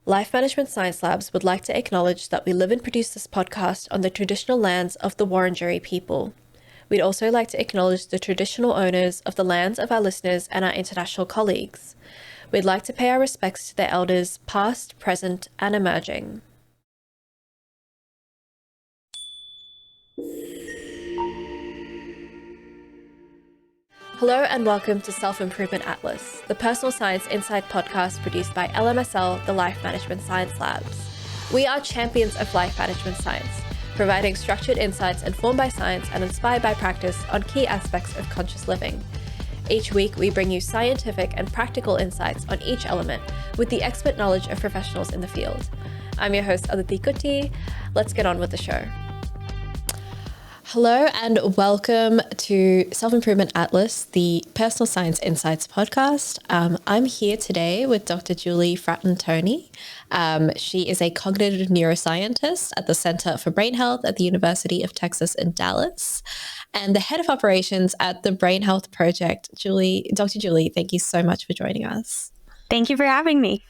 Life Management Science Labs would like to acknowledge that we live and produce this podcast on the traditional lands of the Wurundjeri people. We'd also like to acknowledge the traditional owners of the lands of our listeners and our international colleagues. We'd like to pay our respects to their elders, past, present, and emerging. Hello and welcome to Self-Improvement Atlas, the personal science insight podcast produced by LMSL, the Life Management Science Labs. We are champions of life management science, providing structured insights informed by science and inspired by practice on key aspects of conscious living. Each week, we bring you scientific and practical insights on each element with the expert knowledge of professionals in the field. I'm your host, Aditi Kutty. Let's get on with the show. Hello and welcome to Self-Improvement Atlas, the Personal Science Insights podcast. I'm here today with Dr. Julie Fratantoni. She is a cognitive neuroscientist at the Center for Brain Health at the University of Texas in Dallas and the head of operations at the BrainHealth Project. Dr. Julie, thank you so much for joining us. Thank you for having me.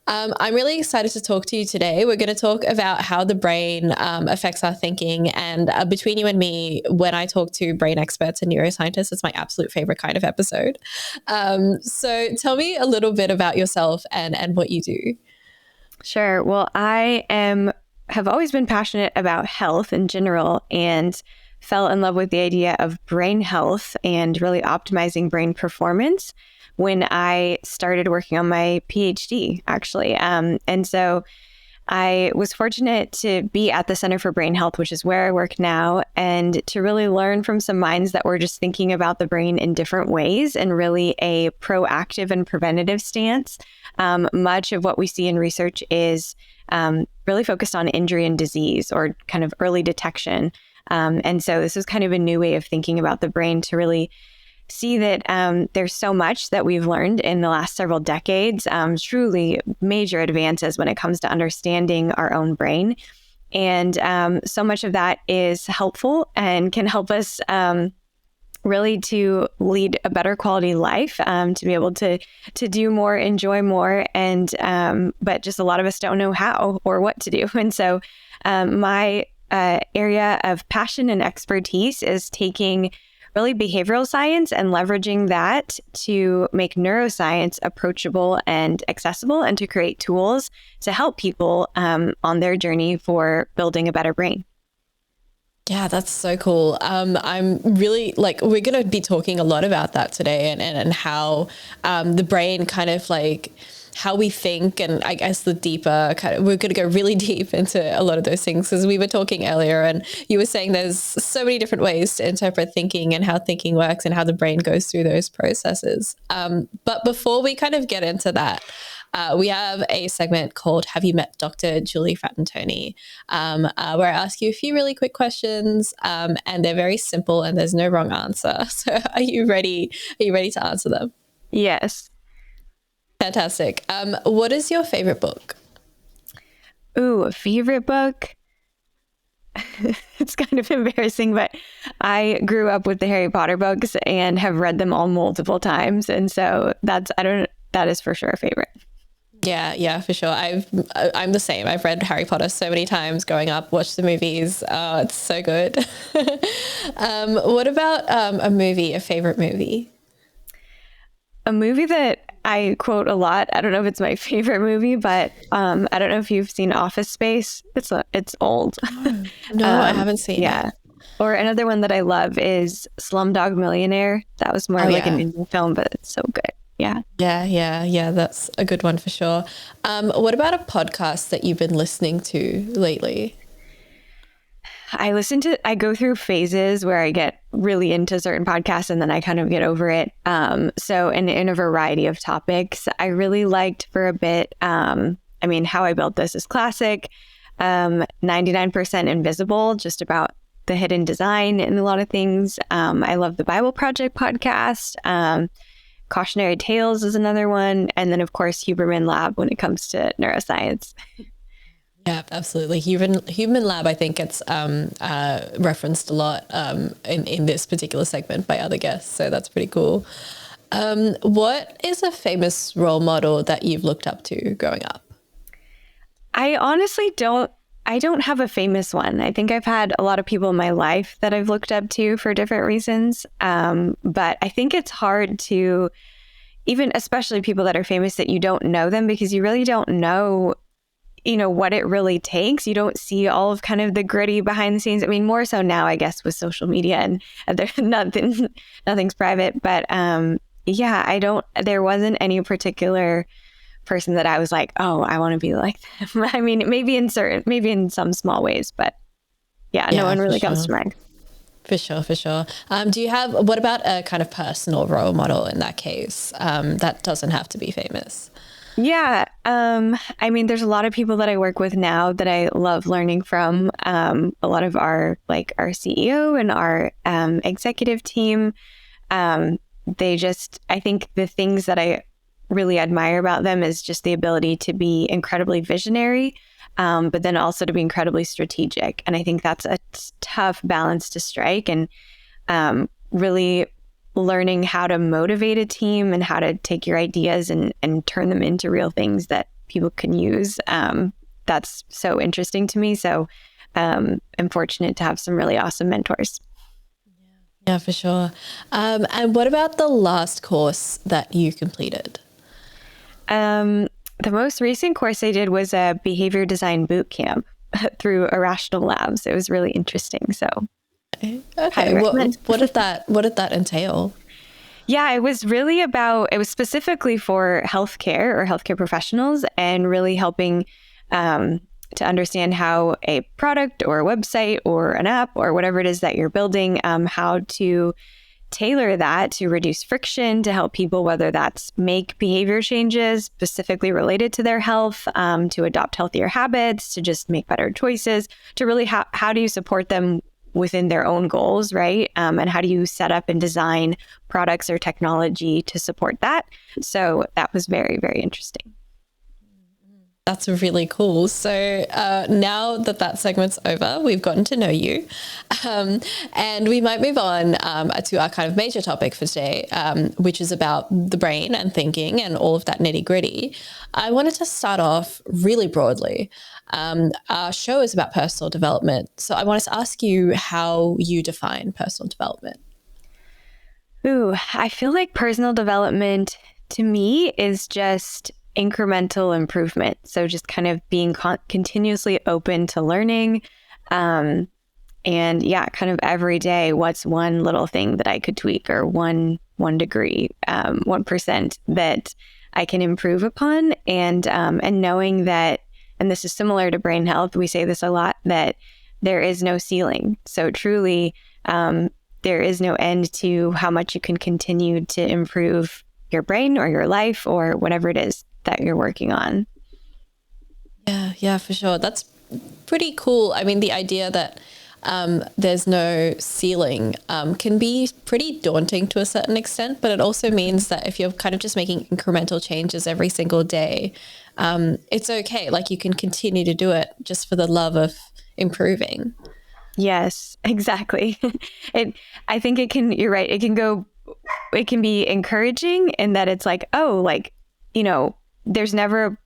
I'm really excited to talk to you today. We're going to talk about how the brain affects our thinking. And between you and me, when I talk to brain experts and neuroscientists, it's my absolute favorite kind of episode. So tell me a little bit about yourself and what you do. Sure. Well, have always been passionate about health in general and fell in love with the idea of brain health and really optimizing brain performance when I started working on my PhD, actually. And so I was fortunate to be at the Center for Brain Health, which is where I work now, and to really learn from some minds that were just thinking about the brain in different ways and really a proactive and preventative stance. Much of what we see in research is really focused on injury and disease or kind of early detection. And so this is kind of a new way of thinking about the brain to really see that there's so much that we've learned in the last several decades, truly major advances when it comes to understanding our own brain. And so much of that is helpful and can help us really to lead a better quality life, to be able to do more, enjoy more, and but just a lot of us don't know how or what to do. And so my area of passion and expertise is taking really behavioral science and leveraging that to make neuroscience approachable and accessible and to create tools to help people on their journey for building a better brain. Yeah, that's so cool. I'm really we're going to be talking a lot about that today and how the brain kind of how we think, and I guess the deeper we're going to go really deep into a lot of those things because we were talking earlier and you were saying there's so many different ways to interpret thinking and how thinking works and how the brain goes through those processes. But before we kind of get into that, we have a segment called Have You Met Dr. Julie Fratantoni, where I ask you a few really quick questions and they're very simple and there's no wrong answer. So are you ready? Are you ready to answer them? Yes. Fantastic. What is your favorite book? Ooh, a favorite book? It's kind of embarrassing, but I grew up with the Harry Potter books and have read them all multiple times. And so that is for sure a favorite. Yeah, for sure. I'm the same. I've read Harry Potter so many times growing up, watched the movies. Oh, it's so good. What about a favorite movie? A movie that I quote a lot. I don't know if it's my favorite movie, but I don't know if you've seen Office Space. It's old. No, I haven't seen it. Or another one that I love is Slumdog Millionaire. That was more an indie film, but it's so good. Yeah. Yeah. That's a good one for sure. What about a podcast that you've been listening to lately? I go through phases where I get really into certain podcasts and then I kind of get over it. So in a variety of topics, I really liked for a bit, How I Built This is classic, 99% Invisible, just about the hidden design in a lot of things. I love the Bible Project podcast. Cautionary Tales is another one. And then, of course, Huberman Lab when it comes to neuroscience. Yeah, absolutely. Human Lab, I think it's referenced a lot in this particular segment by other guests. So that's pretty cool. What is a famous role model that you've looked up to growing up? I honestly I don't have a famous one. I think I've had a lot of people in my life that I've looked up to for different reasons. But I think it's hard to, even especially people that are famous, that you don't know them because you really don't know, what it really takes. You don't see all of kind of the gritty behind the scenes. I mean, more so now, I guess, with social media and there's nothing's private. But there wasn't any particular person that I was like, oh, I want to be like them. I mean, maybe in some small ways, but no one really comes to mind. For sure. What about a kind of personal role model in that case? That doesn't have to be famous. Yeah. I mean, there's a lot of people that I work with now that I love learning from. A lot of our CEO and our executive team. I think the things that I really admire about them is just the ability to be incredibly visionary, but then also to be incredibly strategic. And I think that's a tough balance to strike, and really learning how to motivate a team and how to take your ideas and turn them into real things that people can use. That's so interesting to me. So I'm fortunate to have some really awesome mentors. Yeah, for sure. And what about the last course that you completed? The most recent course I did was a behavior design boot camp through Irrational Labs. It was really interesting. So, okay, what did that entail? Yeah, it was specifically for healthcare or healthcare professionals, and really helping to understand how a product or a website or an app or whatever it is that you're building, how to tailor that to reduce friction, to help people, whether that's make behavior changes specifically related to their health, to adopt healthier habits, to just make better choices, to really how do you support them within their own goals, right? And how do you set up and design products or technology to support that? So that was very, very interesting. That's really cool. So now that segment's over, we've gotten to know you, and we might move on to our kind of major topic for today, which is about the brain and thinking and all of that nitty gritty. I wanted to start off really broadly. Our show is about personal development. So I wanted to ask you how you define personal development. Ooh, I feel like personal development to me is just incremental improvement. So just kind of being continuously open to learning. And kind of every day, what's one little thing that I could tweak, or one degree, 1% that I can improve upon. And knowing that, and this is similar to brain health, we say this a lot, that there is no ceiling. So truly, there is no end to how much you can continue to improve your brain or your life or whatever it is that you're working on. Yeah, for sure. That's pretty cool. I mean, the idea that there's no ceiling can be pretty daunting to a certain extent, but it also means that if you're kind of just making incremental changes every single day, it's okay. Like, you can continue to do it just for the love of improving. Yes, exactly. I think you're right. It can be encouraging in that it's like, oh, like, there's never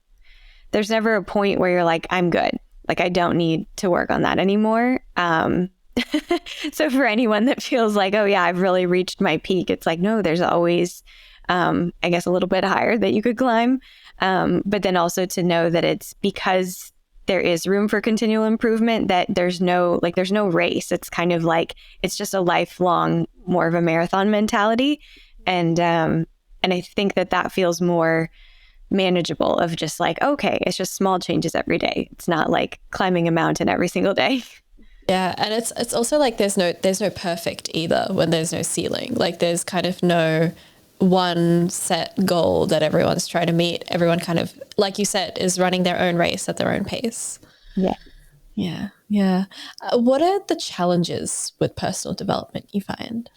a point where you're like, I'm good. Like, I don't need to work on that anymore. So for anyone that feels like, oh yeah, I've really reached my peak, it's like, no, there's always, I guess, a little bit higher that you could climb. But then also to know that it's because there is room for continual improvement, that there's no race. It's kind of like, it's just a lifelong, more of a marathon mentality. And I think that feels more manageable, of just like, okay, it's just small changes every day. It's not like climbing a mountain every single day. Yeah. And it's also like, there's no perfect either when there's no ceiling. Like, there's kind of no one set goal that everyone's trying to meet. Everyone kind of, like you said, is running their own race at their own pace. Yeah. What are the challenges with personal development you find?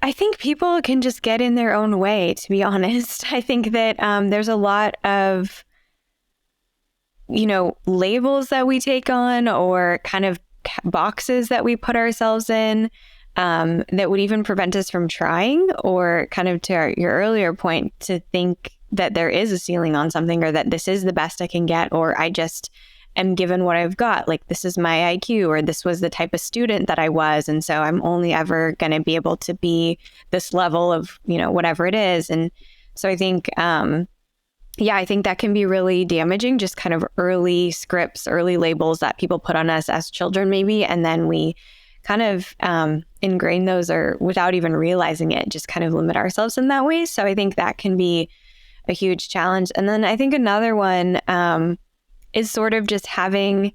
I think people can just get in their own way, to be honest. I think that there's a lot of, labels that we take on, or kind of boxes that we put ourselves in, that would even prevent us from trying, or kind of to your earlier point, to think that there is a ceiling on something, or that this is the best I can get, or I just am given what I've got. Like, this is my IQ, or this was the type of student that I was. And so I'm only ever going to be able to be this level of, whatever it is. And so I think, I think that can be really damaging, just kind of early scripts, early labels that people put on us as children, maybe. And then we kind of ingrain those, or without even realizing it, just kind of limit ourselves in that way. So I think that can be a huge challenge. And then I think another one is sort of just having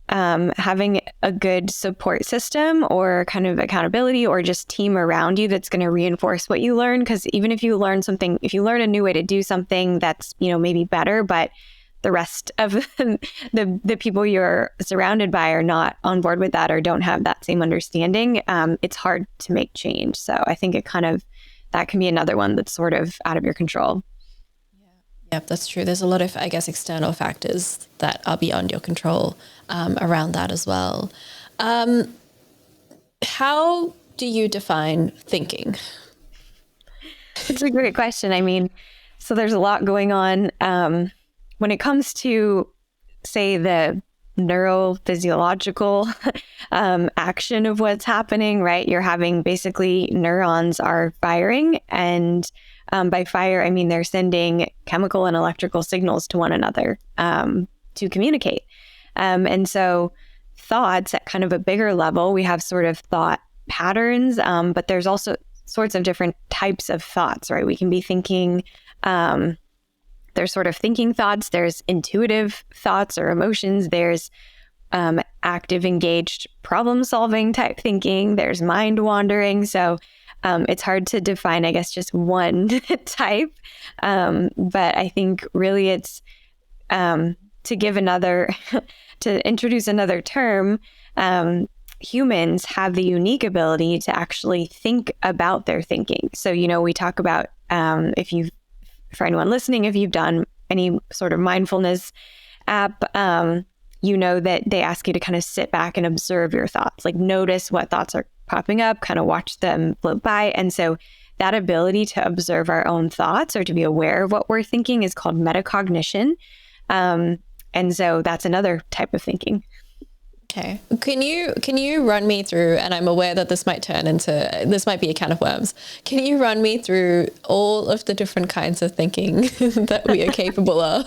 a good support system, or kind of accountability, or just team around you that's going to reinforce what you learn. Because even if you learn something, if you learn a new way to do something that's, maybe better, but the rest of the people you're surrounded by are not on board with that, or don't have that same understanding, it's hard to make change. So I think that can be another one that's sort of out of your control. Yep, that's true. There's a lot of, I guess, external factors that are beyond your control around that as well. How do you define thinking? It's a great question. I mean, so there's a lot going on when it comes to, say, the neurophysiological action of what's happening, right? You're having, basically, neurons are firing, and by fire, I mean they're sending chemical and electrical signals to one another to communicate. And so thoughts at kind of a bigger level, we have sort of thought patterns, but there's also sorts of different types of thoughts, right? We can be thinking, there's sort of thinking thoughts, there's intuitive thoughts or emotions, there's active, engaged, problem-solving type thinking, there's mind wandering. So it's hard to define, I guess, just one type. But I think really it's to introduce another term, humans have the unique ability to actually think about their thinking. So, we talk about, for anyone listening, if you've done any sort of mindfulness app, that they ask you to kind of sit back and observe your thoughts, like notice what thoughts are popping up, kind of watch them float by. And so that ability to observe our own thoughts, or to be aware of what we're thinking, is called meta-cognition. And so that's another type of thinking. Okay. Can you run me through, and I'm aware that this might be a can of worms. Can you run me through all of the different kinds of thinking that we are capable of?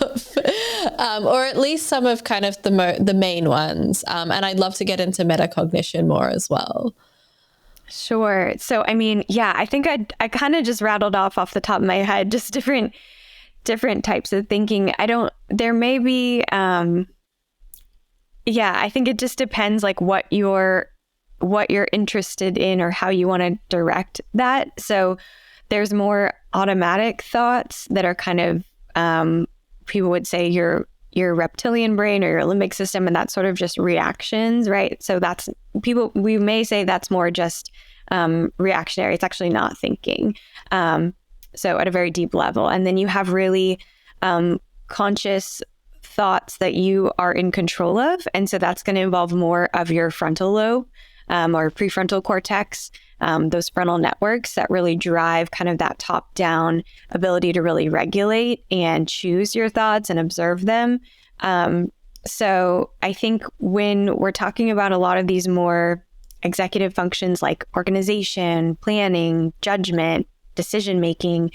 Or at least some of kind of the main ones. And I'd love to get into metacognition more as well. Sure. So, I mean, I think I kind of just rattled off the top of my head, just different types of thinking. There may be, I think it just depends, like what you're interested in, or how you want to direct that. So there's more automatic thoughts that are kind of, people would say your reptilian brain or your limbic system, and that's sort of just reactions, right? So we may say that's more just reactionary. It's actually not thinking. So at a very deep level. And then you have really conscious thoughts that you are in control of. And so that's going to involve more of your frontal lobe or prefrontal cortex, those frontal networks that really drive kind of that top-down ability to really regulate and choose your thoughts and observe them. So I think when we're talking about a lot of these more executive functions like organization, planning, judgment, decision-making,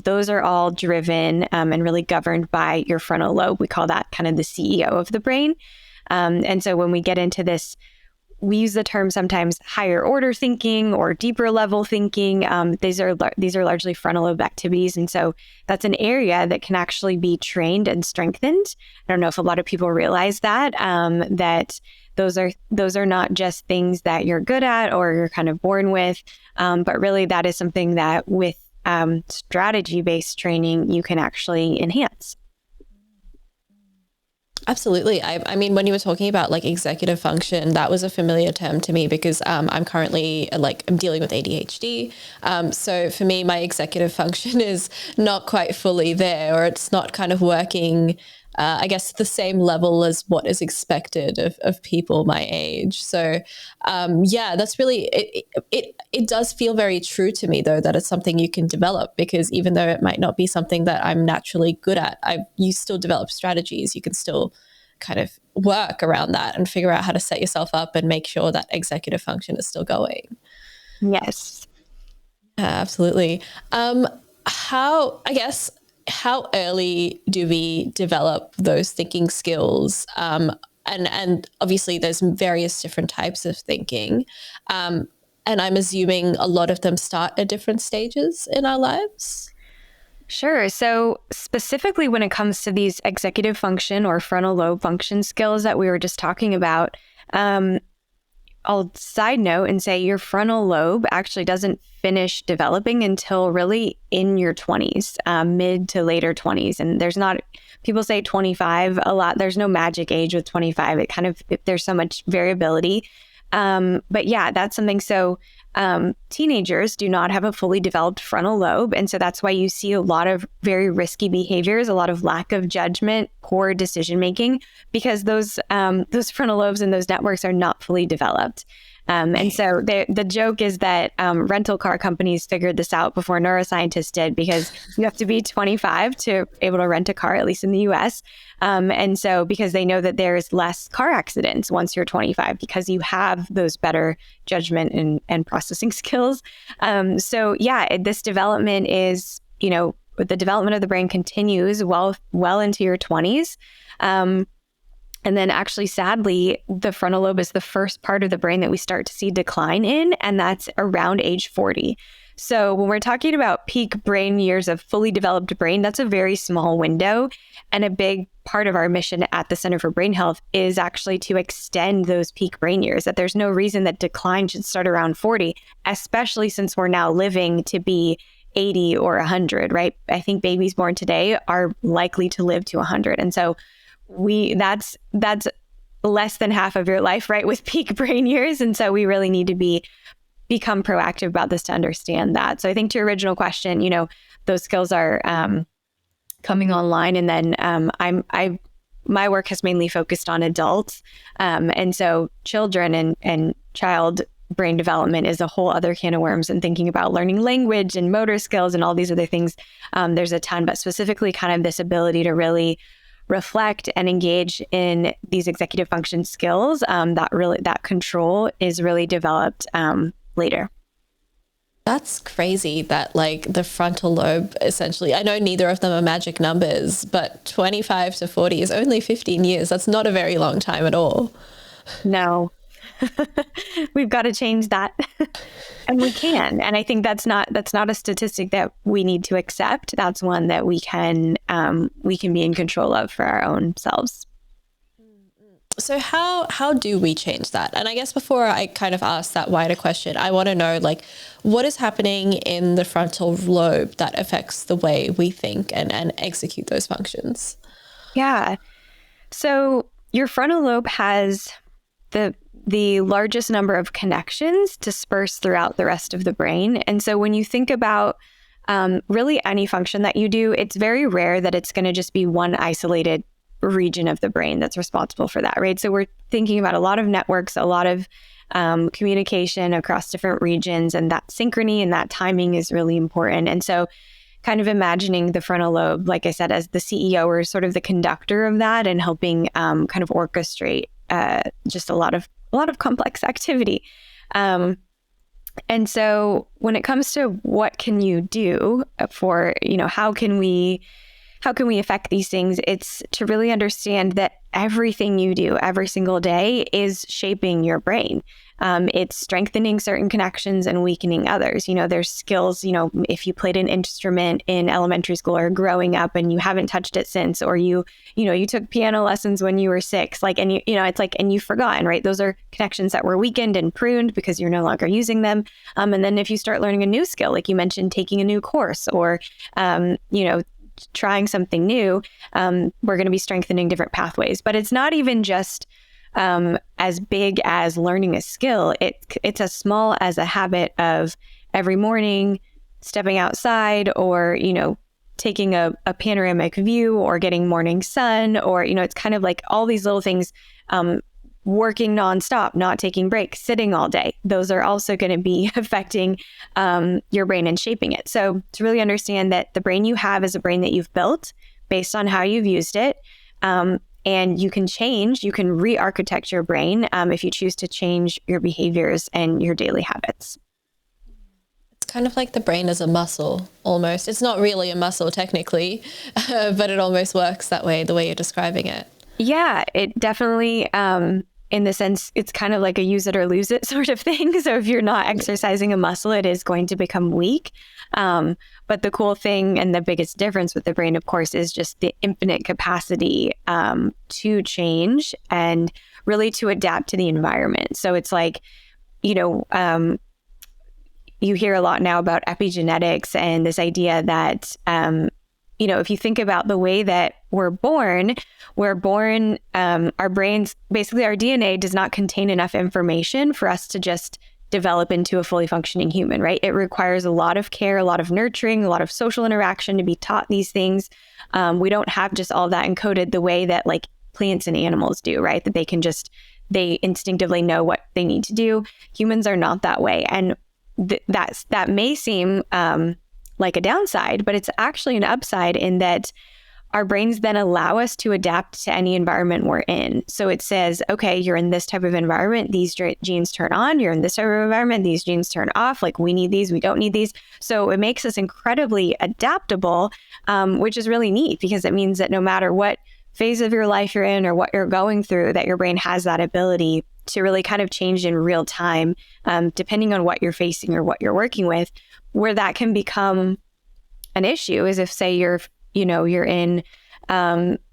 those are all driven and really governed by your frontal lobe. We call that kind of the CEO of the brain. And so when we get into this, we use the term sometimes higher order thinking or deeper level thinking. These are largely frontal lobe activities. And so that's an area that can actually be trained and strengthened. I don't know if a lot of people realize that, that those are not just things that you're good at or you're kind of born with, but really that is something that with strategy-based training, you can actually enhance. Absolutely. I mean, when you were talking about like executive function, that was a familiar term to me because I'm currently I'm dealing with ADHD. So for me, my executive function is not quite fully there, or it's not kind of working I guess, the same level as what is expected of people my age. So yeah, that's really, it does feel very true to me, though, that it's something you can develop, because even though it might not be something that I'm naturally good at, you still develop strategies. You can still kind of work around that and figure out how to set yourself up and make sure that executive function is still going. Yes. Yeah, absolutely. I guess, how early do we develop those thinking skills? And obviously there's various different types of thinking. And I'm assuming a lot of them start at different stages in our lives. Sure. So, specifically when it comes to these executive function or frontal lobe function skills that we were just talking about, I'll side note and say your frontal lobe actually doesn't finish developing until really in your 20s, mid to later 20s. And people say 25 a lot. There's no magic age with 25. There's so much variability. But yeah, that's something. So teenagers do not have a fully developed frontal lobe. And so that's why you see a lot of very risky behaviors, a lot of lack of judgment, poor decision making, because those frontal lobes and those networks are not fully developed. And so the joke is that rental car companies figured this out before neuroscientists did, because you have to be 25 to be able to rent a car, at least in the US. And so because they know that there's less car accidents once you're 25, because you have those better judgment and processing skills. So yeah, this development is, the development of the brain continues well into your 20s. And then actually, sadly, the frontal lobe is the first part of the brain that we start to see decline in, and that's around age 40. So when we're talking about peak brain years of fully developed brain, that's a very small window. And a big part of our mission at the Center for Brain Health is actually to extend those peak brain years, that there's no reason that decline should start around 40, especially since we're now living to be 80 or 100, right? I think babies born today are likely to live to 100. And so that's less than half of your life, right, with peak brain years. And so we really need to become proactive about this to understand that. So I think to your original question, those skills are coming online. And then my work has mainly focused on adults. And so children and child brain development is a whole other can of worms, and thinking about learning language and motor skills and all these other things. There's a ton, but specifically kind of this ability to really reflect and engage in these executive function skills, that control is really developed later. That's crazy that the frontal lobe, essentially, I know neither of them are magic numbers, but 25 to 40 is only 15 years. That's not a very long time at all. No. We've got to change that. And we can. And I think that's not a statistic that we need to accept. That's one that we can be in control of for our own selves. So how do we change that? And I guess before I kind of ask that wider question, I want to know what is happening in the frontal lobe that affects the way we think and execute those functions. Yeah. So your frontal lobe has the largest number of connections dispersed throughout the rest of the brain. And so when you think about really any function that you do, it's very rare that it's going to just be one isolated region of the brain that's responsible for that, right? So we're thinking about a lot of networks, a lot of communication across different regions, and that synchrony and that timing is really important. And so kind of imagining the frontal lobe, like I said, as the CEO or sort of the conductor of that, and helping kind of orchestrate just a lot of complex activity. And so when it comes to what can you do for, how can we affect these things, it's to really understand that everything you do every single day is shaping your brain. It's strengthening certain connections and weakening others. There's skills, if you played an instrument in elementary school or growing up and you haven't touched it since, or you took piano lessons when you were 6, and you've forgotten, right? Those are connections that were weakened and pruned because you're no longer using them. And then if you start learning a new skill, like you mentioned, taking a new course or, trying something new, we're going to be strengthening different pathways. But it's not even just as big as learning a skill. It's as small as a habit of every morning stepping outside, or taking a panoramic view or getting morning sun, or, it's kind of like all these little things, working nonstop, not taking breaks, sitting all day. Those are also going to be affecting your brain and shaping it. So to really understand that the brain you have is a brain that you've built based on how you've used it. And you can re-architect your brain if you choose to change your behaviors and your daily habits. It's kind of like the brain as a muscle, almost. It's not really a muscle technically, but it almost works that way, the way you're describing it. Yeah, it definitely, in the sense, it's kind of like a use it or lose it sort of thing. So if you're not exercising a muscle, it is going to become weak. But the cool thing and the biggest difference with the brain, of course, is just the infinite capacity to change and really to adapt to the environment. So it's like, you hear a lot now about epigenetics and this idea that, if you think about the way that we're born, our brains, basically our DNA does not contain enough information for us to just develop into a fully functioning human, right? It requires a lot of care, a lot of nurturing, a lot of social interaction to be taught these things. We don't have just all that encoded the way that like plants and animals do, right? That they instinctively know what they need to do. Humans are not that way. And that may seem like a downside, but it's actually an upside in that our brains then allow us to adapt to any environment we're in. So it says, okay, you're in this type of environment, these genes turn on. You're in this type of environment, these genes turn off. Like we need these, we don't need these. So it makes us incredibly adaptable, which is really neat because it means that no matter what phase of your life you're in or what you're going through, that your brain has that ability to really kind of change in real time, depending on what you're facing or what you're working with. Where that can become an issue is if, say, you're in,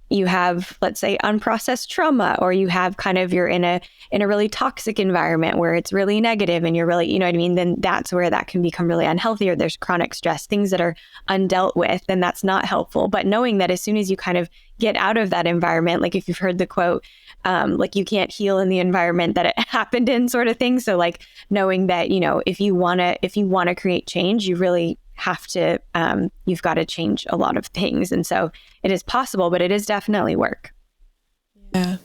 you have, let's say, unprocessed trauma, or you have you're in a really toxic environment where it's really negative and you're really, then that's where that can become really unhealthy, or there's chronic stress, things that are undealt with, then that's not helpful. But knowing that as soon as you kind of get out of that environment, like if you've heard the quote, like you can't heal in the environment that it happened in, sort of thing. So like knowing that, if you want to create change, you really have to, you've got to change a lot of things. And so it is possible, but it is definitely work.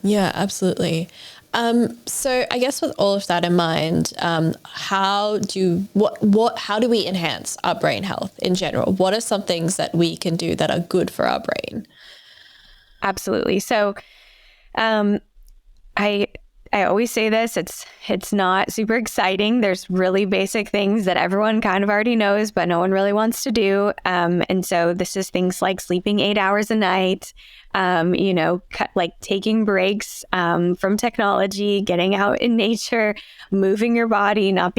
Yeah, absolutely. So I guess with all of that in mind, how do we enhance our brain health in general? What are some things that we can do that are good for our brain? Absolutely. So, I always say this, it's not super exciting. There's really basic things that everyone kind of already knows, but no one really wants to do. And so this is things like sleeping 8 hours a night, like taking breaks from technology, getting out in nature, moving your body, not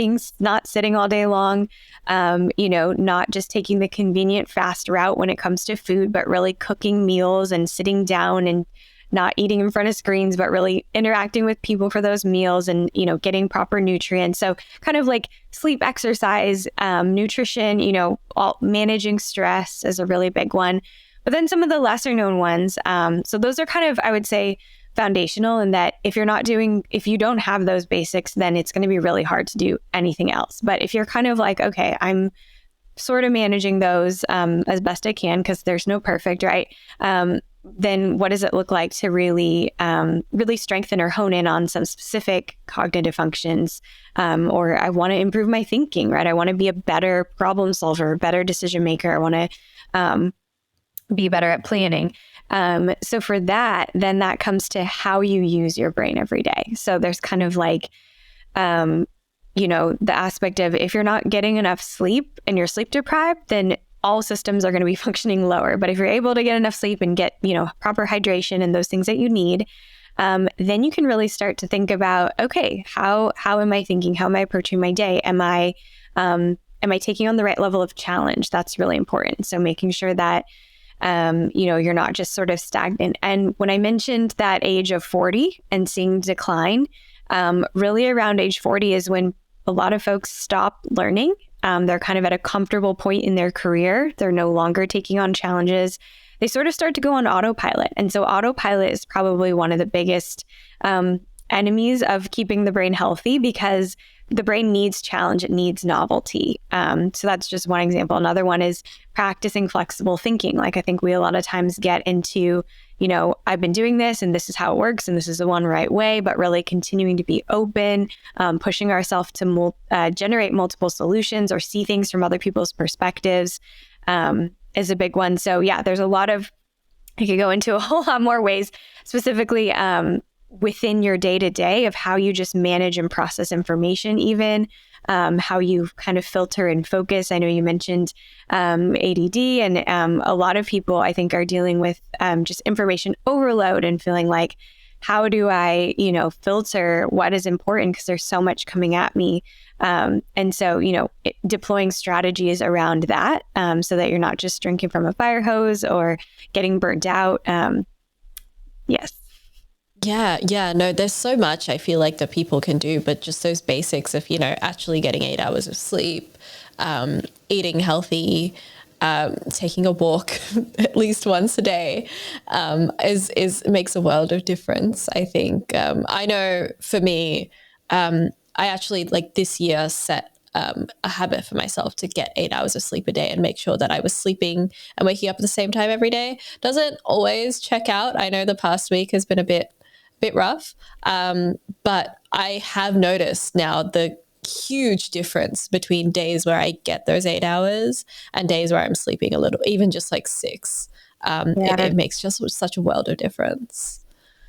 sitting all day long, not just taking the convenient fast route when it comes to food, but really cooking meals and sitting down and not eating in front of screens, but really interacting with people for those meals and, getting proper nutrients. So kind of like sleep, exercise, nutrition, managing stress is a really big one. But then some of the lesser known ones. So those are kind of, I would say, foundational in that if you don't have those basics, then it's going to be really hard to do anything else. But if you're kind of like, okay, I'm sort of managing those as best I can, because there's no perfect, right? Then what does it look like to really strengthen or hone in on some specific cognitive functions? Or I want to improve my thinking, right? I want to be a better problem solver, better decision maker. I want to be better at planning. So for that, then that comes to how you use your brain every day. So there's kind of like, the aspect of if you're not getting enough sleep and you're sleep deprived, then all systems are going to be functioning lower. But if you're able to get enough sleep and get, proper hydration and those things that you need, then you can really start to think about, okay, how am I thinking? How am I approaching my day? Am I taking on the right level of challenge? That's really important. So making sure that, you're not just sort of stagnant. And when I mentioned that age of 40 and seeing decline, really around age 40 is when a lot of folks stop learning. They're kind of at a comfortable point in their career. They're no longer taking on challenges. They sort of start to go on autopilot. And so autopilot is probably one of the biggest enemies of keeping the brain healthy, because the brain needs challenge, it needs novelty. So that's just one example. Another one is practicing flexible thinking. Like I think we a lot of times get into, I've been doing this and this is how it works and this is the one right way, but really continuing to be open, pushing ourselves to generate multiple solutions or see things from other people's perspectives is a big one. So yeah, there's a lot of, I could go into a whole lot more ways, specifically within your day-to-day of how you just manage and process information, even how you kind of filter and focus. I know you mentioned ADD, and a lot of people I think are dealing with just information overload and feeling like, how do I, filter what is important because there's so much coming at me. And so, deploying strategies around that so that you're not just drinking from a fire hose or getting burnt out. Yes. Yeah. No, there's so much I feel like that people can do, but just those basics of, actually getting 8 hours of sleep, eating healthy, taking a walk at least once a day, makes a world of difference. I think, I know for me, I actually this year set a habit for myself to get 8 hours of sleep a day and make sure that I was sleeping and waking up at the same time every day. Doesn't always check out. I know the past week has been a bit rough, but I have noticed now the huge difference between days where I get those 8 hours and days where I'm sleeping a little, even just 6. It makes just such a world of difference.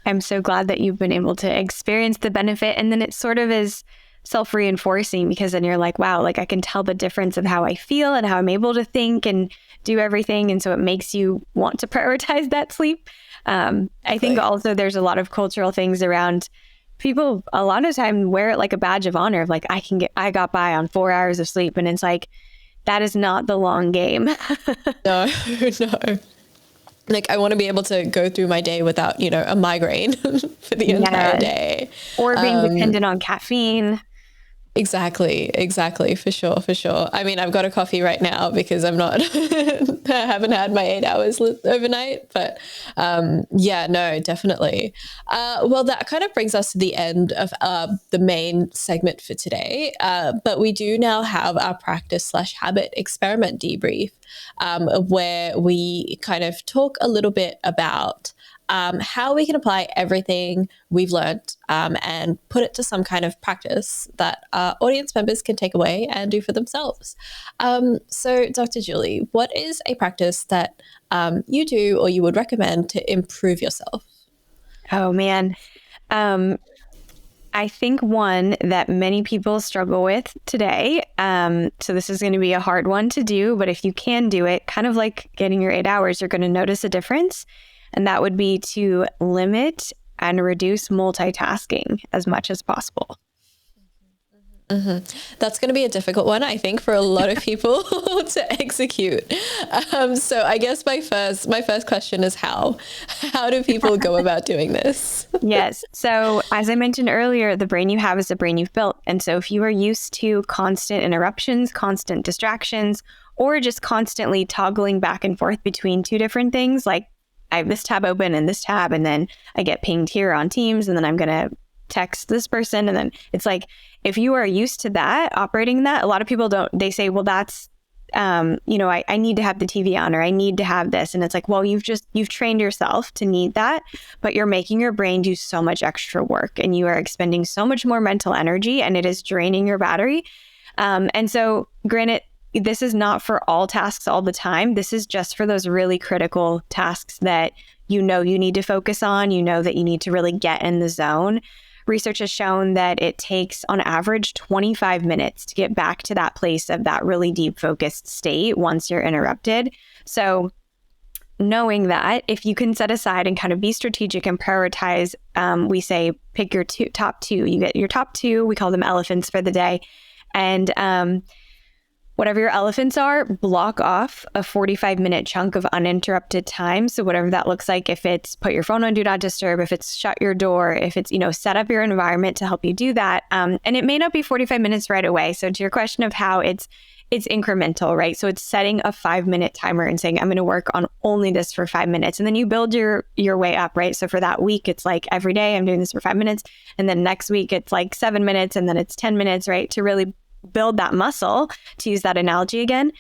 I'm so glad that you've been able to experience the benefit, and then it sort of is self-reinforcing because then you're like, wow, I can tell the difference of how I feel and how I'm able to think and do everything. And so it makes you want to prioritize that sleep. I think also there's a lot of cultural things around people a lot of time wear it like a badge of honor of I got by on 4 hours of sleep. And it's that is not the long game. No. I want to be able to go through my day without, a migraine for the entire day. Or being dependent on caffeine. Exactly. For sure. I mean, I've got a coffee right now because I'm not, I haven't had my 8 hours overnight, but no, definitely. Well, that kind of brings us to the end of the main segment for today. But we do now have our practice/habit experiment debrief, where we kind of talk a little bit about how we can apply everything we've learned and put it to some kind of practice that our audience members can take away and do for themselves. So, Dr. Julie, what is a practice that you do or you would recommend to improve yourself? Oh, man. I think one that many people struggle with today, so this is going to be a hard one to do, but if you can do it, kind of like getting your 8 hours, you're going to notice a difference. And that would be to limit and reduce multitasking as much as possible. Mm-hmm. That's going to be a difficult one, I think, for a lot of people to execute. So I guess my first question is how do people go about doing this? Yes. So as I mentioned earlier, the brain you have is the brain you've built. And so if you are used to constant interruptions, constant distractions, or just constantly toggling back and forth between two different things, like I have this tab open and this tab, and then I get pinged here on Teams, and then I'm going to text this person. And then it's if you are used to that, operating that, a lot of people don't, they say, well, that's, I need to have the TV on, or I need to have this. And it's well, you've trained yourself to need that, but you're making your brain do so much extra work, and you are expending so much more mental energy, and it is draining your battery. And so granted, this is not for all tasks all the time. This is just for those really critical tasks that you need to focus on, that you need to really get in the zone. Research has shown that it takes on average 25 minutes to get back to that place of that really deep focused state once you're interrupted. So knowing that, if you can set aside and kind of be strategic and prioritize, we say pick your top two. You get your top two, we call them elephants for the day. And whatever your elephants are, block off a 45-minute chunk of uninterrupted time. So whatever that looks like, if it's put your phone on Do Not Disturb, if it's shut your door, if it's, set up your environment to help you do that. And it may not be 45 minutes right away. So to your question of how it's it's incremental, right? So it's setting a 5-minute timer and saying, I'm going to work on only this for 5 minutes. And then you build your way up, right? So for that week, it's like every day I'm doing this for 5 minutes. And then next week it's like 7 minutes, and then it's 10 minutes, right? To really build that muscle, to use that analogy again.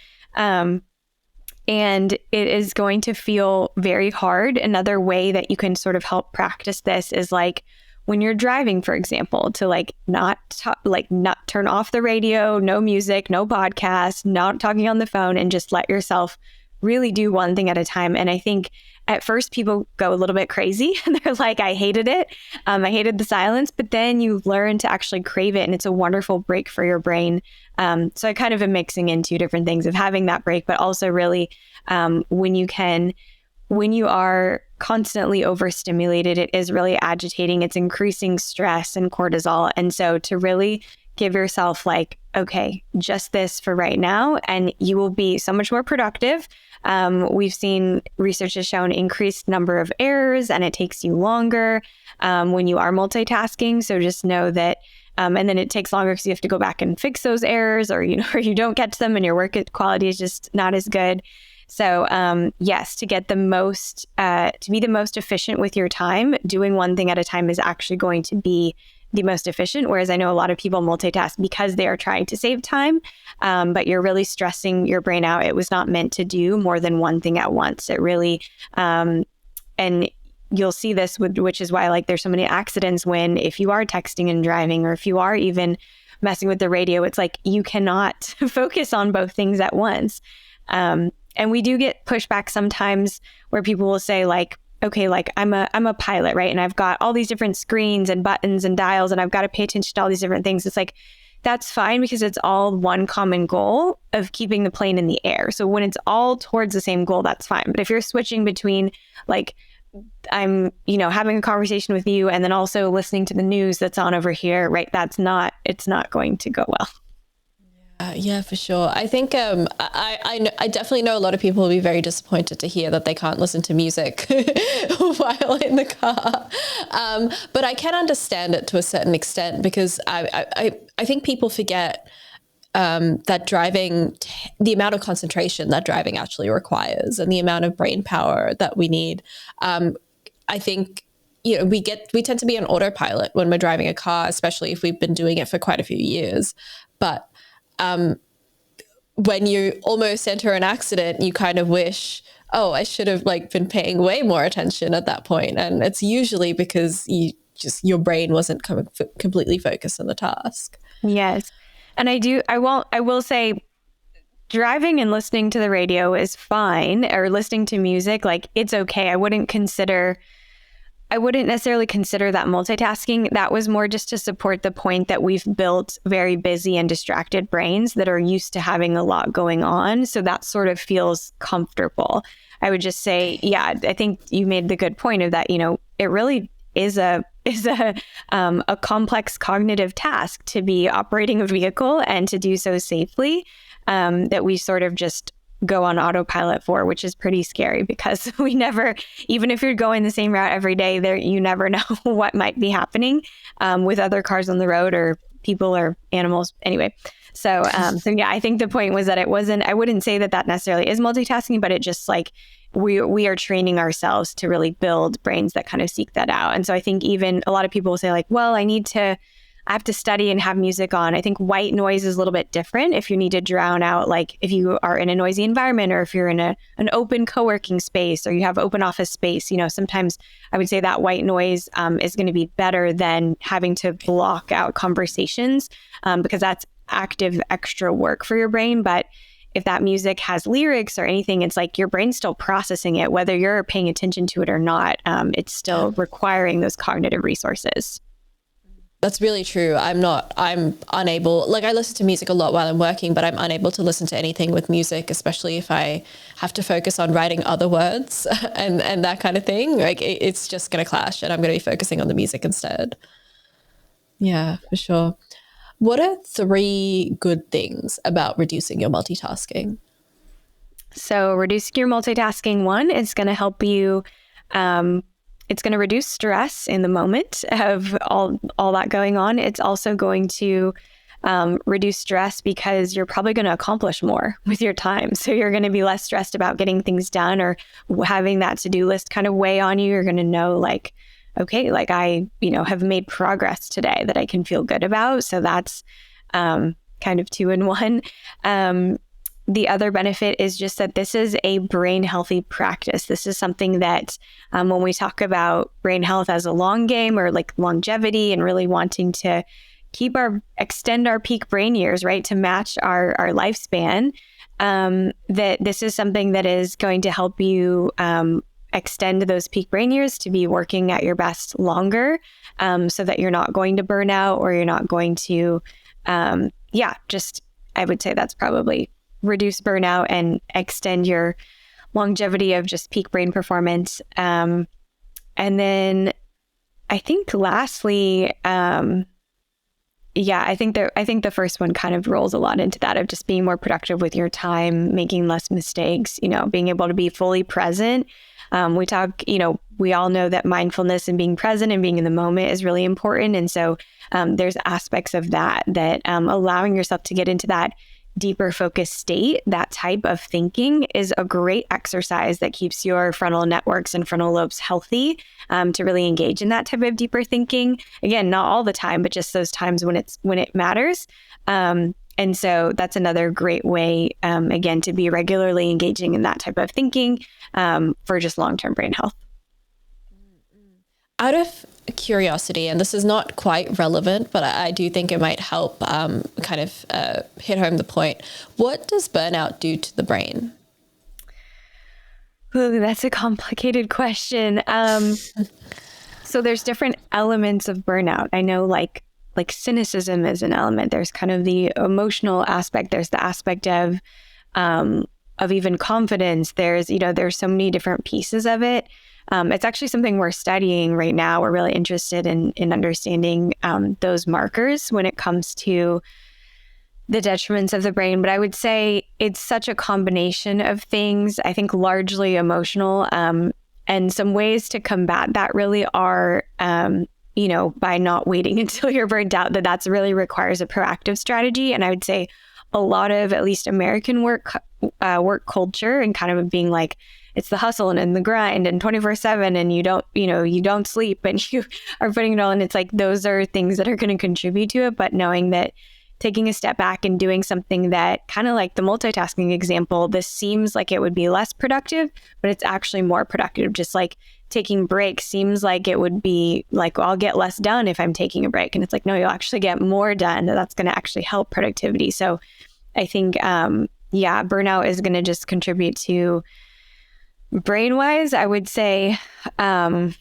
And it is going to feel very hard. Another way that you can sort of help practice this is like when you're driving, for example, to not turn off the radio, no music, no podcast, not talking on the phone, and just let yourself really do one thing at a time. And I think at first people go a little bit crazy. They're like, I hated it. I hated the silence. But then you learn to actually crave it. And it's a wonderful break for your brain. So I kind of am mixing in two different things of having that break, but also really when you are constantly overstimulated, it is really agitating. It's increasing stress and cortisol. And so to really give yourself like, okay, just this for right now, and you will be so much more productive. We've seen research has shown increased number of errors, and it takes you longer when you are multitasking. So just know that, and then it takes longer because you have to go back and fix those errors, or or you don't catch them, and your work quality is just not as good. So yes, to get to be the most efficient with your time, doing one thing at a time is actually going to be the most efficient. Whereas I know a lot of people multitask because they are trying to save time, but you're really stressing your brain out. It was not meant to do more than one thing at once. It really, and you'll see this which is why there's so many accidents if you are texting and driving, or if you are even messing with the radio, it's like you cannot focus on both things at once. And we do get pushback sometimes where people will say okay, I'm a pilot, right? And I've got all these different screens and buttons and dials, and I've got to pay attention to all these different things. It's like, that's fine because it's all one common goal of keeping the plane in the air. So when it's all towards the same goal, that's fine. But if you're switching between I'm, having a conversation with you and then also listening to the news that's on over here, right? It's not going to go well. Yeah, for sure. I think I definitely know a lot of people will be very disappointed to hear that they can't listen to music while in the car. But I can understand it to a certain extent because I think people forget that driving, the amount of concentration that driving actually requires and the amount of brain power that we need. I think we tend to be on autopilot when we're driving a car, especially if we've been doing it for quite a few years. But when you almost enter an accident, you kind of wish, oh, I should have been paying way more attention at that point. And it's usually because your brain wasn't completely focused on the task. Yes. And I will say driving and listening to the radio is fine, or listening to music, it's okay. I wouldn't necessarily consider that multitasking. That was more just to support the point that we've built very busy and distracted brains that are used to having a lot going on. So that sort of feels comfortable. I would just say, yeah, I think you made the good point of that, it really is a complex cognitive task to be operating a vehicle and to do so safely, that we sort of just go on autopilot for, which is pretty scary because we never, even if you're going the same route every day, you never know what might be happening with other cars on the road or people or animals. Anyway, so yeah, I think the point was that I wouldn't say that necessarily is multitasking, but it just we are training ourselves to really build brains that kind of seek that out. And so I think even a lot of people will say well, I have to study and have music on. I think white noise is a little bit different. If you need to drown out, if you are in a noisy environment, or if you're in an open co-working space, or you have open office space, sometimes I would say that white noise is going to be better than having to block out conversations because that's active extra work for your brain. But if that music has lyrics or anything, it's your brain's still processing it, whether you're paying attention to it or not. It's still requiring those cognitive resources. That's really true. I'm unable, I listen to music a lot while I'm working, but I'm unable to listen to anything with music, especially if I have to focus on writing other words and that kind of thing. It's just going to clash and I'm going to be focusing on the music instead. Yeah, for sure. What are 3 good things about reducing your multitasking? So reducing your multitasking, one, is going to help you it's going to reduce stress in the moment of all that going on. It's also going to reduce stress because you're probably going to accomplish more with your time. So you're going to be less stressed about getting things done or having that to-do list kind of weigh on you. You're going to know like, okay, like I, have made progress today that I can feel good about. So that's kind of 2 in 1. The other benefit is just that this is a brain healthy practice. This is something that when we talk about brain health as a long game or like longevity and really wanting to extend our peak brain years, right, to match our lifespan, that this is something that is going to help you extend those peak brain years to be working at your best longer, so that you're not going to burn out or you're not going to, I would say that's probably reduce burnout and extend your longevity of just peak brain performance. And then I think lastly, I think the first one kind of rolls a lot into that of just being more productive with your time, making less mistakes, being able to be fully present. We all know that mindfulness and being present and being in the moment is really important. And so there's aspects of that allowing yourself to get into that deeper focused state, that type of thinking is a great exercise that keeps your frontal networks and frontal lobes healthy, to really engage in that type of deeper thinking. Again, not all the time, but just those times when it matters. And so that's another great way, again, to be regularly engaging in that type of thinking for just long-term brain health. Out of curiosity, and this is not quite relevant, but I do think it might help kind of hit home the point. What does burnout do to the brain? Ooh, that's a complicated question. So there's different elements of burnout. I know like cynicism is an element. There's kind of the emotional aspect. There's the aspect of even confidence. There's so many different pieces of it. It's actually something we're studying right now. We're really interested in understanding those markers when it comes to the detriments of the brain. But I would say it's such a combination of things, I think largely emotional, and some ways to combat that really are, by not waiting until you're burnt out, that's really requires a proactive strategy. And I would say a lot of at least American work culture and kind of being like, it's the hustle and the grind and 24/7 and you don't sleep and you are putting it all in. It's like, those are things that are going to contribute to it. But knowing that taking a step back and doing something that kind of like the multitasking example, this seems like it would be less productive, but it's actually more productive. Just like taking breaks seems like it would be like, well, I'll get less done if I'm taking a break. And it's like, no, you'll actually get more done. That's going to actually help productivity. So I think, burnout is going to just contribute to brain-wise, I would say, I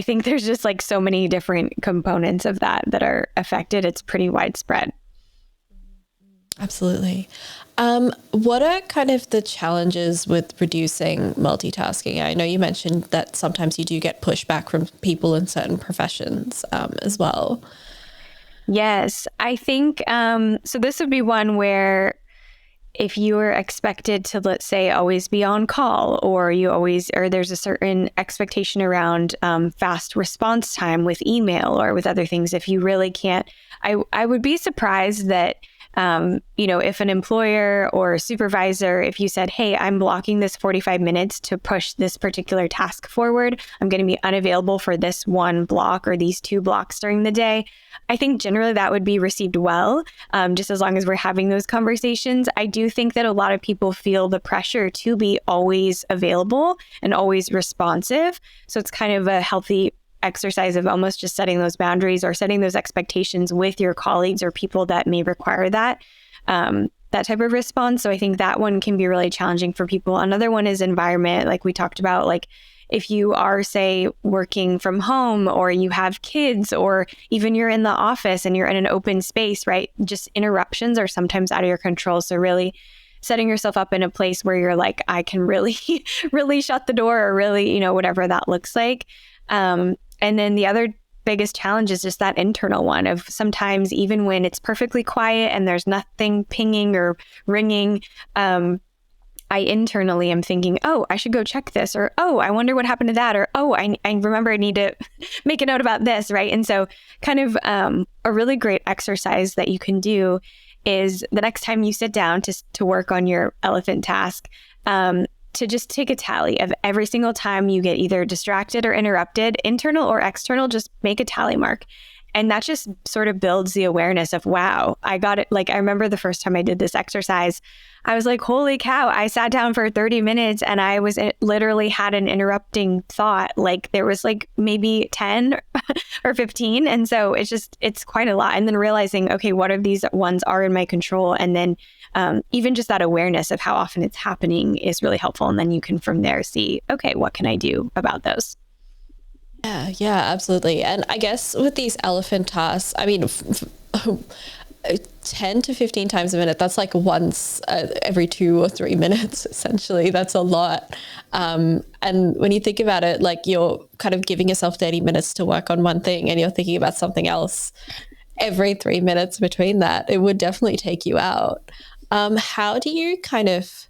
think there's just like so many different components of that are affected. It's pretty widespread. Absolutely. What are kind of the challenges with reducing multitasking? I know you mentioned that sometimes you do get pushback from people in certain professions as well. Yes, I think, so this would be one where if you are expected to, let's say, always be on call, or there's a certain expectation around fast response time with email or with other things, if you really can't, I would be surprised that, if an employer or supervisor, if you said, hey, I'm blocking this 45 minutes to push this particular task forward, I'm going to be unavailable for this one block or these 2 blocks during the day, I think generally that would be received well, just as long as we're having those conversations. I do think that a lot of people feel the pressure to be always available and always responsive. So it's kind of a healthy exercise of almost just setting those boundaries or setting those expectations with your colleagues or people that may require that type of response. So I think that one can be really challenging for people. Another one is environment, like we talked about, like if you are, say, working from home or you have kids or even you're in the office and you're in an open space, right? Just interruptions are sometimes out of your control. So really setting yourself up in a place where you're like, I can really, really shut the door or really, whatever that looks like. And then the other biggest challenge is just that internal one of sometimes even when it's perfectly quiet and there's nothing pinging or ringing, I internally am thinking, oh, I should go check this, or, oh, I wonder what happened to that, or, oh, I remember I need to make a note about this, right? And so kind of a really great exercise that you can do is the next time you sit down to work on your elephant task, to just take a tally of every single time you get either distracted or interrupted, internal or external, just make a tally mark. And that just sort of builds the awareness of, wow, I got it. Like, I remember the first time I did this exercise, I was like, holy cow, I sat down for 30 minutes and I was literally had an interrupting thought. Like there was like maybe 10 or 15. And so it's quite a lot. And then realizing, okay, what of these ones are in my control? And then even just that awareness of how often it's happening is really helpful. And then you can from there see, okay, what can I do about those? Yeah, absolutely. And I guess with these elephant tasks, I mean, 10 to 15 times a minute, that's like once every 2 or 3 minutes, essentially. That's a lot. And when you think about it, like you're kind of giving yourself 30 minutes to work on one thing and you're thinking about something else every 3 minutes between that, it would definitely take you out. How do you kind of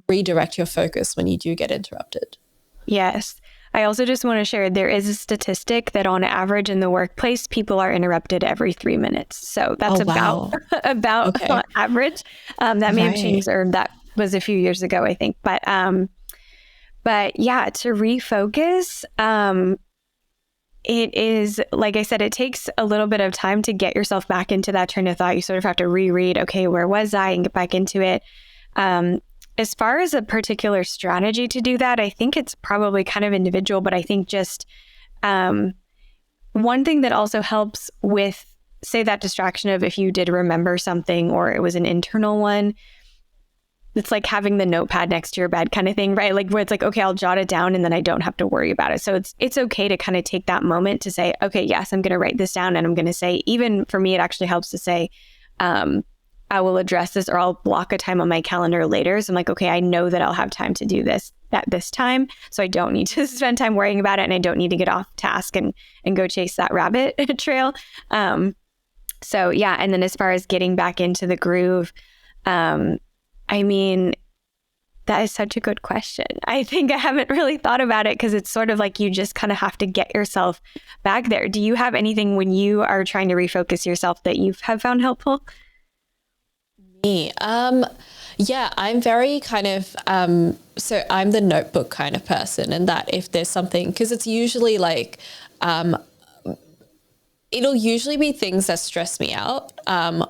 redirect your focus when you do get interrupted? Yes. I also just want to share, there is a statistic that on average in the workplace, people are interrupted every 3 minutes. So that's about Okay. on average. That may have changed, or that was a few years ago, I think. But yeah, to refocus, it is, like I said, it takes a little bit of time to get yourself back into that train of thought. You sort of have to reread, okay, where was I, and get back into it. As far as a particular strategy to do that, I think it's probably kind of individual, but I think just one thing that also helps with, say, that distraction of if you did remember something or it was an internal one, it's like having the notepad next to your bed kind of thing, right? Like where it's like, okay, I'll jot it down and then I don't have to worry about it. So it's okay to kind of take that moment to say, okay, yes, I'm going to write this down. And I'm going to say, even for me, it actually helps to say, I will address this, or I'll block a time on my calendar later. So I'm like, okay, I know that I'll have time to do this at this time. So I don't need to spend time worrying about it, and I don't need to get off task and go chase that rabbit trail. So yeah. And then as far as getting back into the groove, I mean, that is such a good question. I think I haven't really thought about it because it's sort of like you just kind of have to get yourself back there. Do you have anything when you are trying to refocus yourself that you have found helpful? Me. Yeah, I'm very kind of, so I'm the notebook kind of person, and that if there's something, because it's usually like, it'll usually be things that stress me out,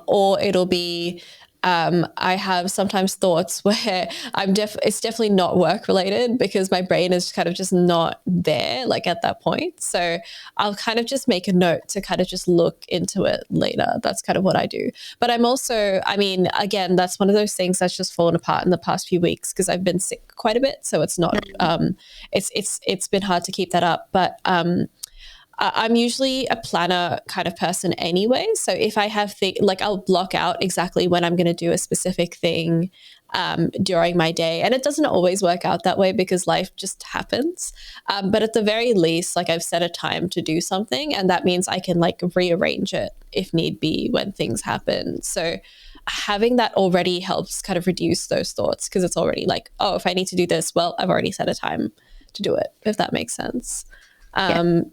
or it'll be, I have sometimes thoughts where it's definitely not work related because my brain is kind of just not there, like at that point. So I'll kind of just make a note to kind of just look into it later. That's kind of what I do. But I'm also, I mean, again, that's one of those things that's just fallen apart in the past few weeks because I've been sick quite a bit. So it's not, it's been hard to keep that up. But, I'm usually a planner kind of person anyway. So if I have like I'll block out exactly when I'm going to do a specific thing during my day. And it doesn't always work out that way because life just happens. But at the very least, like I've set a time to do something, and that means I can like rearrange it if need be when things happen. So having that already helps kind of reduce those thoughts because it's already like, oh, if I need to do this, well, I've already set a time to do it, if that makes sense.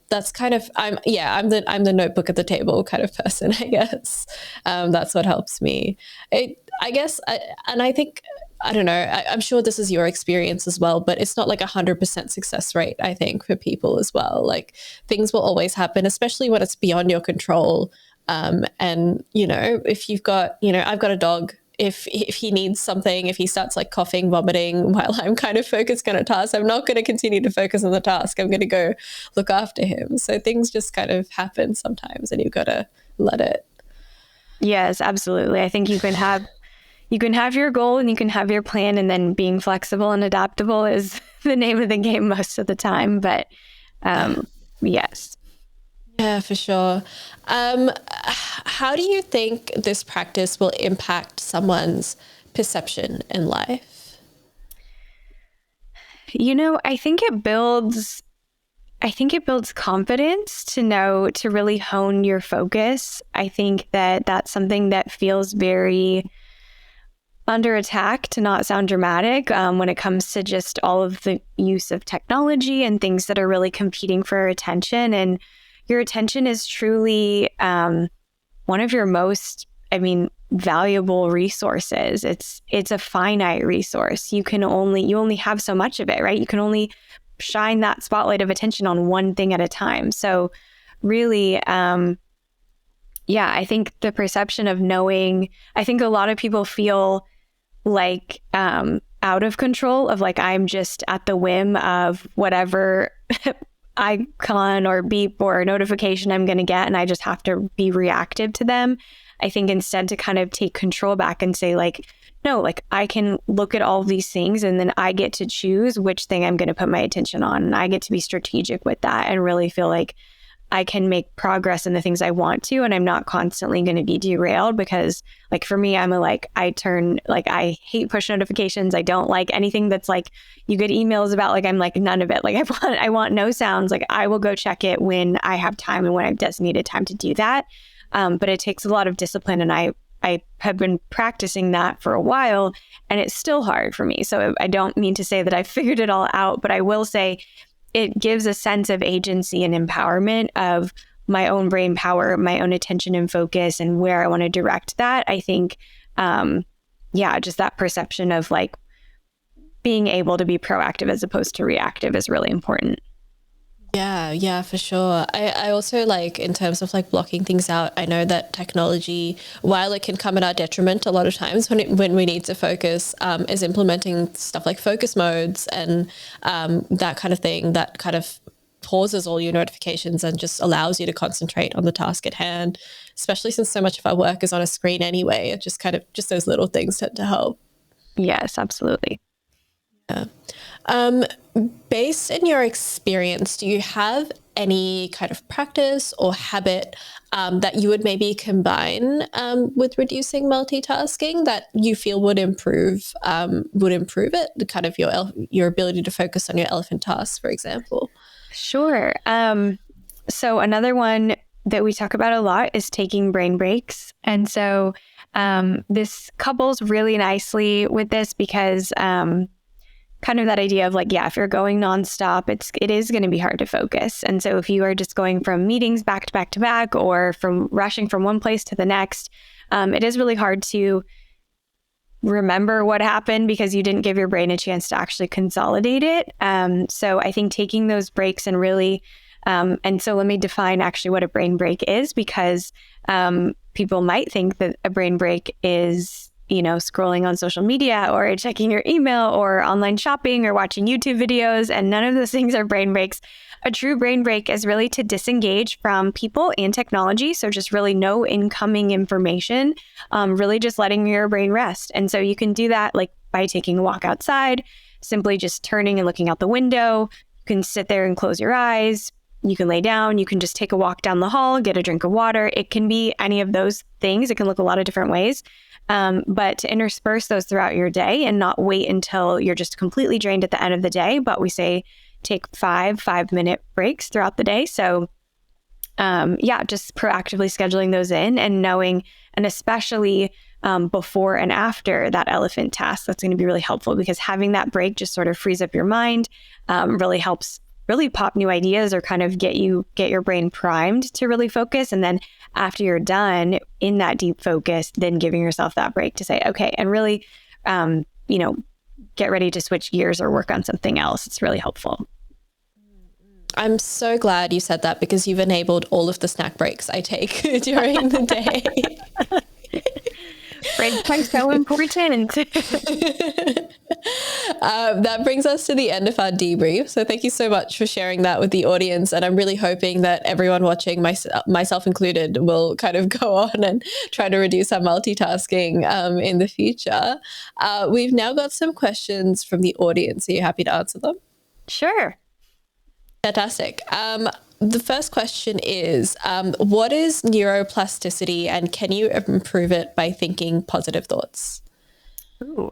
That's kind of, I'm the notebook at the table kind of person, I guess. That's what helps me. I guess, and I think, I don't know, I'm sure this is your experience as well, but it's not like 100% success rate, I think, for people as well. Like things will always happen, especially when it's beyond your control. And, you know, if you've got, you know, I've got a dog. If he needs something, if he starts like coughing, vomiting while I'm kind of focused on a task, I'm not going to continue to focus on the task. I'm going to go look after him. So things just kind of happen sometimes and you've got to let it. Yes, absolutely. I think you can have your goal and you can have your plan, and then being flexible and adaptable is the name of the game most of the time. But yes. Yeah, for sure. How do you think this practice will impact someone's perception in life? You know, I think it builds confidence to know to really hone your focus. I think that that's something that feels very under attack, to not sound dramatic, when it comes to just all of the use of technology and things that are really competing for our attention. And your attention is truly one of your most, valuable resources. It's a finite resource. You only have so much of it, right? You can only shine that spotlight of attention on one thing at a time. So really, I think the perception of knowing, I think a lot of people feel like out of control, of like, I'm just at the whim of whatever icon or beep or notification I'm going to get, and I just have to be reactive to them. I think instead to kind of take control back and say like, no, like I can look at all of these things and then I get to choose which thing I'm going to put my attention on. And I get to be strategic with that and really feel like I can make progress in the things I want to, and I'm not constantly going to be derailed. Because like for me, I hate push notifications. I don't like anything that's like you get emails about, like I'm like none of it. Like I want no sounds. Like I will go check it when I have time and when I've designated time to do that. But it takes a lot of discipline, and I have been practicing that for a while, and it's still hard for me. So I don't mean to say that I've figured it all out, but I will say it gives a sense of agency and empowerment of my own brain power, my own attention and focus, and where I want to direct that. I think, just that perception of like being able to be proactive as opposed to reactive is really important. Yeah, for sure. I also like, in terms of like blocking things out, I know that technology, while it can come at our detriment a lot of times when we need to focus, is implementing stuff like focus modes and that kind of thing that kind of pauses all your notifications and just allows you to concentrate on the task at hand, especially since so much of our work is on a screen anyway. It just those little things tend to help. Yes, absolutely. Yeah. Based in your experience, do you have any kind of practice or habit that you would maybe combine with reducing multitasking that you feel would improve it, the kind of your ability to focus on your elephant tasks, for example? Sure. So another one that we talk about a lot is taking brain breaks. And so this couples really nicely with this because kind of that idea of like, if you're going nonstop, it is going to be hard to focus. And so if you are just going from meetings back to back to back, or from rushing from one place to the next, it is really hard to remember what happened because you didn't give your brain a chance to actually consolidate it. So I think taking those breaks and really, and so let me define actually what a brain break is, because people might think that a brain break is scrolling on social media or checking your email or online shopping or watching YouTube videos. And none of those things are brain breaks. A true brain break is really to disengage from people and technology. So just really no incoming information, really just letting your brain rest. And so you can do that like by taking a walk outside, simply just turning and looking out the window. You can sit there and close your eyes. You can lay down. You can just take a walk down the hall, get a drink of water. It can be any of those things. It can look a lot of different ways. But to intersperse those throughout your day and not wait until you're just completely drained at the end of the day. But we say take 5-minute breaks throughout the day. So, just proactively scheduling those in and knowing, and especially before and after that elephant task, that's going to be really helpful, because having that break just sort of frees up your mind, really helps really pop new ideas or kind of get your brain primed to really focus. And then after you're done in that deep focus, then giving yourself that break to say, okay, and really, get ready to switch gears or work on something else. It's really helpful. I'm so glad you said that, because you've enabled all of the snack breaks I take during the day. Break time's so important. That brings us to the end of our debrief. So thank you so much for sharing that with the audience. And I'm really hoping that everyone watching, myself included, will kind of go on and try to reduce our multitasking in the future. We've now got some questions from the audience. Are you happy to answer them? Sure. Fantastic. The first question is, what is neuroplasticity, and can you improve it by thinking positive thoughts? Ooh.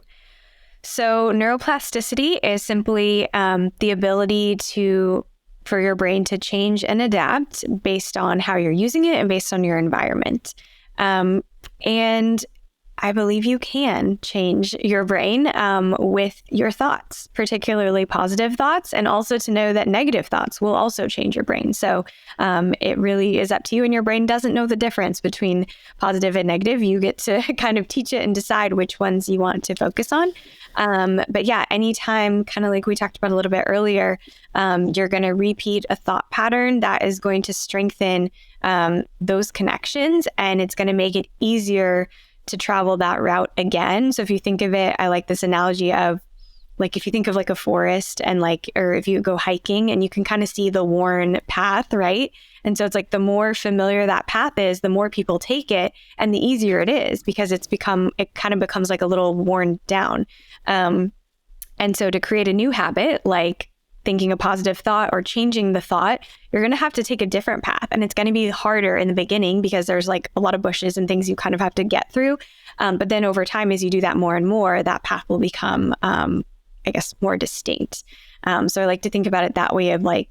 So neuroplasticity is simply the ability for your brain to change and adapt based on how you're using it and based on your environment. And I believe you can change your brain with your thoughts, particularly positive thoughts, and also to know that negative thoughts will also change your brain. So it really is up to you, and your brain doesn't know the difference between positive and negative. You get to kind of teach it and decide which ones you want to focus on. But yeah, anytime, kind of like we talked about a little bit earlier, you're going to repeat a thought pattern that is going to strengthen those connections, and it's going to make it easier to travel that route again. So if you think of it, I like this analogy of like, if you think of like a forest and like, or if you go hiking and you can kind of see the worn path, right? And so it's like the more familiar that path is, the more people take it and the easier it is, because it kind of becomes like a little worn down. And so to create a new habit, like thinking a positive thought or changing the thought, you're going to have to take a different path. And it's going to be harder in the beginning because there's like a lot of bushes and things you kind of have to get through. But then over time, as you do that more and more, that path will become, I guess, more distinct. So I like to think about it that way of like,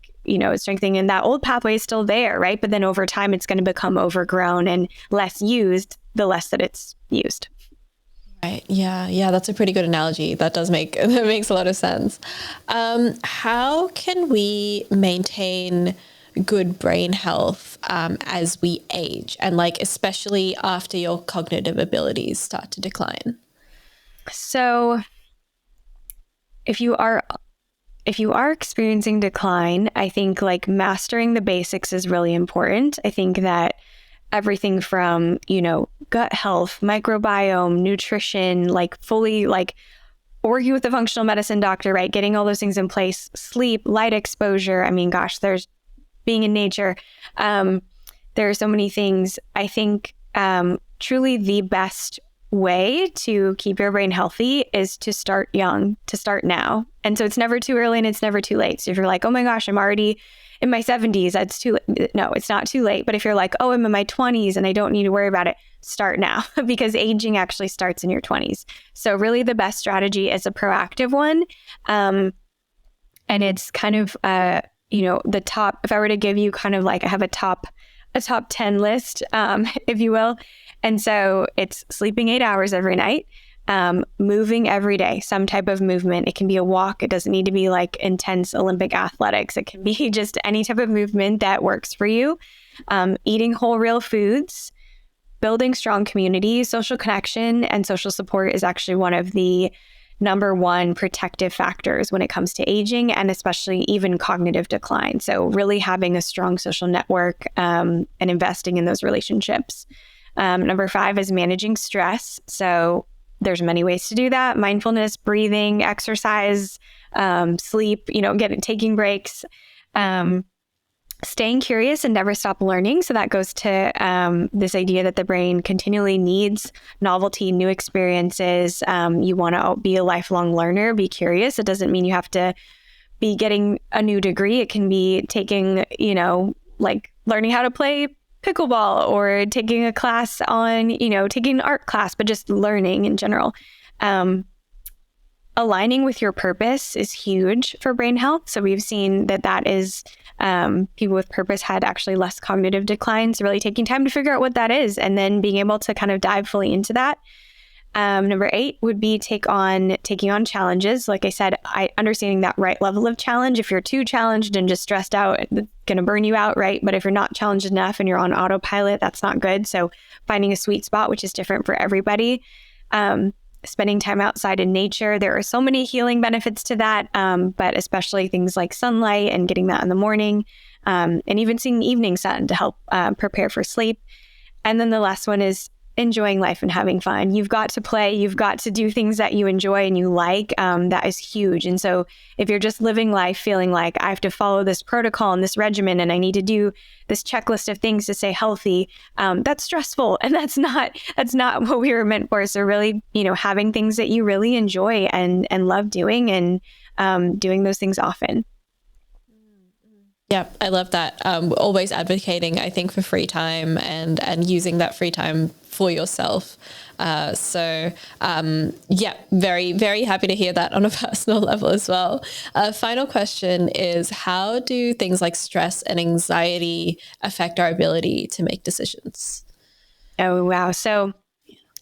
strengthening, and that old pathway is still there, right? But then over time, it's going to become overgrown and less used, the less that it's used. Right. Yeah. That's a pretty good analogy. That makes a lot of sense. How can we maintain good brain health as we age, and like especially after your cognitive abilities start to decline? So if you are experiencing decline, I think like mastering the basics is really important. I think that everything from, gut health, microbiome, nutrition, like fully like working with a functional medicine doctor, right? Getting all those things in place, sleep, light exposure. I mean, gosh, there's being in nature. There are so many things. I think truly the best way to keep your brain healthy is to start young, to start now. And so it's never too early and it's never too late. So if you're like, oh my gosh, I'm already in my 70s, that's too late. No, it's not too late. But if you're like, oh, I'm in my 20s and I don't need to worry about it, start now, because aging actually starts in your 20s. So really the best strategy is a proactive one. And it's kind of, the top, if I were to give you kind of like, I have a top 10 list, if you will. And so it's sleeping 8 hours every night, moving every day, some type of movement. It can be a walk. It doesn't need to be like intense Olympic athletics. It can be just any type of movement that works for you. Eating whole, real foods, building strong communities, social connection, and social support is actually one of the number one protective factors when it comes to aging, and especially even cognitive decline. So really having a strong social network and investing in those relationships. Number 5 is managing stress. So there's many ways to do that: mindfulness, breathing, exercise, sleep, taking breaks, staying curious and never stop learning. So that goes to this idea that the brain continually needs novelty, new experiences. You want to be a lifelong learner, be curious. It doesn't mean you have to be getting a new degree. It can be taking, like learning how to play pickleball, or taking a class on, taking an art class, but just learning in general. Aligning with your purpose is huge for brain health. So we've seen that is people with purpose had actually less cognitive decline. So really taking time to figure out what that is, and then being able to kind of dive fully into that. Number 8 would be taking on challenges. Like I said, understanding that right level of challenge. If you're too challenged and just stressed out, it's going to burn you out, right? But if you're not challenged enough and you're on autopilot, that's not good. So finding a sweet spot, which is different for everybody. Spending time outside in nature. There are so many healing benefits to that, but especially things like sunlight and getting that in the morning, and even seeing the evening sun to help prepare for sleep. And then the last one is enjoying life and having fun. You've got to play, you've got to do things that you enjoy and you like. That is huge. And so if you're just living life feeling like I have to follow this protocol and this regimen and I need to do this checklist of things to stay healthy, that's stressful. And that's not what we were meant for. So really, having things that you really enjoy and love doing, and doing those things often. Yeah, I love that. Always advocating, I think, for free time and using that free time for yourself. Very, very happy to hear that on a personal level as well. Final question is, how do things like stress and anxiety affect our ability to make decisions? Oh, wow. So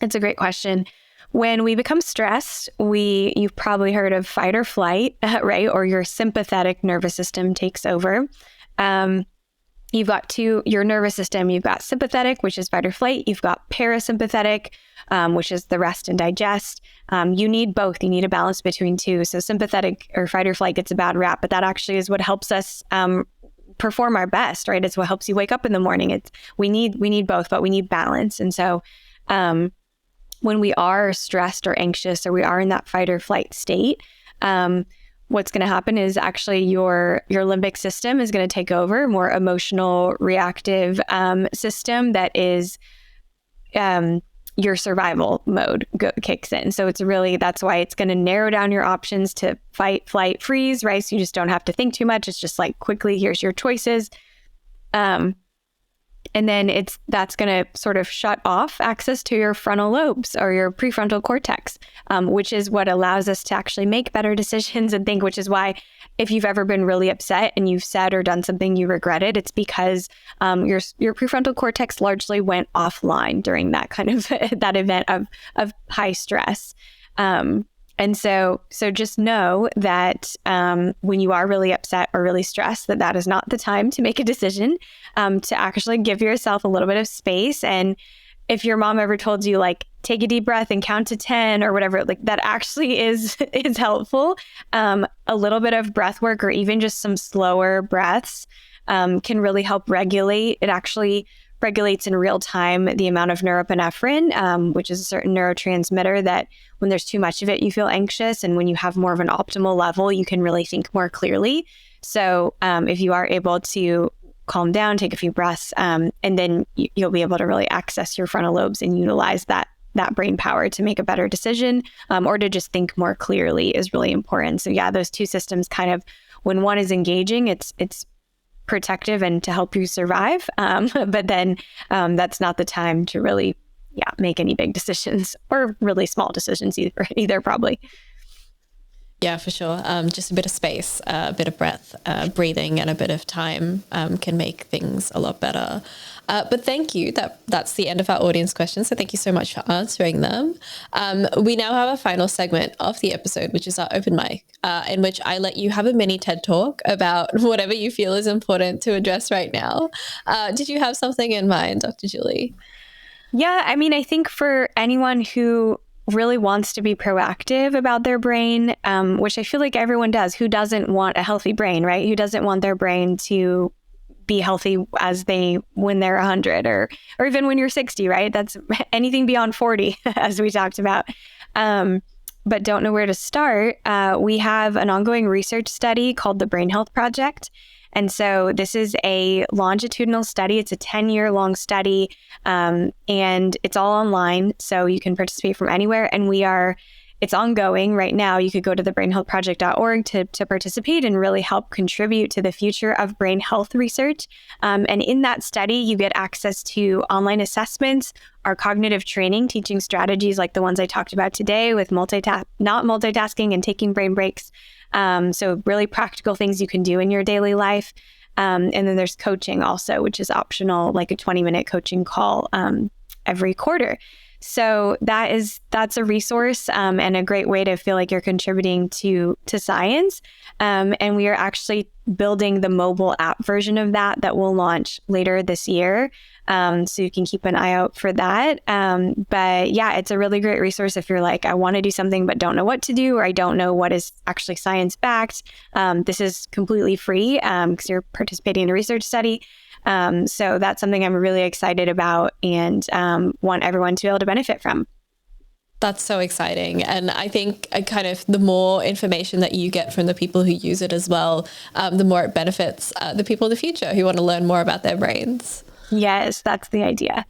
It's a great question. When we become stressed, you've probably heard of fight or flight, right? Or your sympathetic nervous system takes over. You've got your nervous system. You've got sympathetic, which is fight or flight. You've got parasympathetic, which is the rest and digest. You need both. You need a balance between two. So sympathetic or fight or flight gets a bad rap, but that actually is what helps us perform our best, right? It's what helps you wake up in the morning. We need both, but we need balance. And so when we are stressed or anxious, or we are in that fight or flight state, what's going to happen is actually your limbic system is going to take over, more emotional, reactive system that is your survival mode kicks in. So that's why it's going to narrow down your options to fight, flight, freeze, right? So you just don't have to think too much. It's just like, quickly, here's your choices. And then that's going to sort of shut off access to your frontal lobes or your prefrontal cortex, which is what allows us to actually make better decisions and think, which is why if you've ever been really upset and you've said or done something you regretted, it's because your prefrontal cortex largely went offline during that kind of that event of high stress. And so just know that when you are really upset or really stressed, that is not the time to make a decision, to actually give yourself a little bit of space. And if your mom ever told you, like, take a deep breath and count to 10 or whatever, like, that actually is helpful. A little bit of breath work or even just some slower breaths can really help regulate. It actually regulates in real time the amount of norepinephrine, which is a certain neurotransmitter that when there's too much of it, you feel anxious. And when you have more of an optimal level, you can really think more clearly. So if you are able to calm down, take a few breaths, and then you'll be able to really access your frontal lobes and utilize that brain power to make a better decision, or to just think more clearly is really important. So yeah, those two systems kind of, when one is engaging, it's protective and to help you survive. But then that's not the time to really, make any big decisions or really small decisions either probably. Yeah, for sure. Just a bit of space, a bit of breath, breathing, and a bit of time can make things a lot better. But thank you. That's the end of our audience questions. So thank you so much for answering them. We now have a final segment of the episode, which is our open mic, in which I let you have a mini TED talk about whatever you feel is important to address right now. Did you have something in mind, Dr. Julie? Yeah, I mean, I think for anyone who really wants to be proactive about their brain, which I feel like everyone does, who doesn't want a healthy brain, right? Who doesn't want their brain to be healthy when they're 100 or even when you're 60, right? That's anything beyond 40, as we talked about. But don't know where to start. We have an ongoing research study called the BrainHealth Project. And so this is a longitudinal study. It's a 10-year long study, and it's all online. So you can participate from anywhere. And it's ongoing right now. You could go to the brainhealthproject.org to participate and really help contribute to the future of brain health research. And in that study, you get access to online assessments, our cognitive training, teaching strategies like the ones I talked about today with not multitasking and taking brain breaks. So really practical things you can do in your daily life. And then there's coaching also, which is optional, like a 20-minute coaching call every quarter. So that's a resource and a great way to feel like you're contributing to science. And we are actually building the mobile app version of that will launch later this year. So you can keep an eye out for that. But yeah, it's a really great resource if you're like, I want to do something but don't know what to do, or I don't know what is actually science-backed. This is completely free because you're participating in a research study. So that's something I'm really excited about and want everyone to be able to benefit from. That's so exciting. And I think kind of the more information that you get from the people who use it as well, the more it benefits the people in the future who want to learn more about their brains. Yes, that's the idea.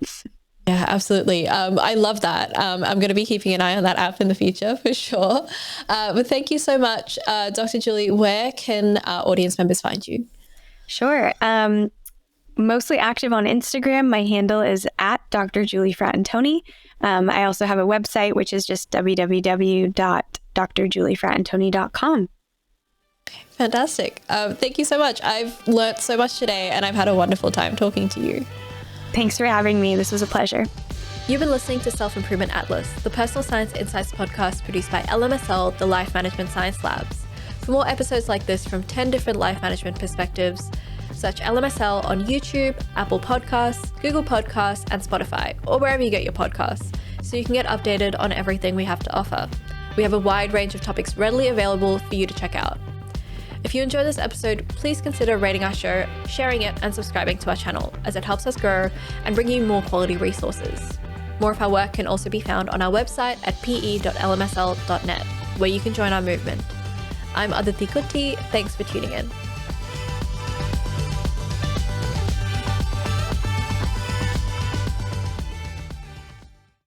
Yeah, absolutely. I love that. I'm going to be keeping an eye on that app in the future for sure. But thank you so much, Dr. Julie. Where can our audience members find you? Sure. Mostly active on Instagram. My handle is at Dr. Julie Fratantoni. I also have a website, which is just www.drjuliefratantoni.com. Fantastic. Thank you so much. I've learnt so much today and I've had a wonderful time talking to you. Thanks for having me. This was a pleasure. You've been listening to Self-Improvement Atlas, the personal science insights podcast produced by LMSL, the Life Management Science Labs. For more episodes like this from 10 different life management perspectives, search LMSL on YouTube, Apple Podcasts, Google Podcasts, and Spotify, or wherever you get your podcasts, so you can get updated on everything we have to offer. We have a wide range of topics readily available for you to check out. If you enjoyed this episode, please consider rating our show, sharing it, and subscribing to our channel, as it helps us grow and bring you more quality resources. More of our work can also be found on our website at pe.lmsl.net, where you can join our movement. I'm Aditi Kutty. Thanks for tuning in.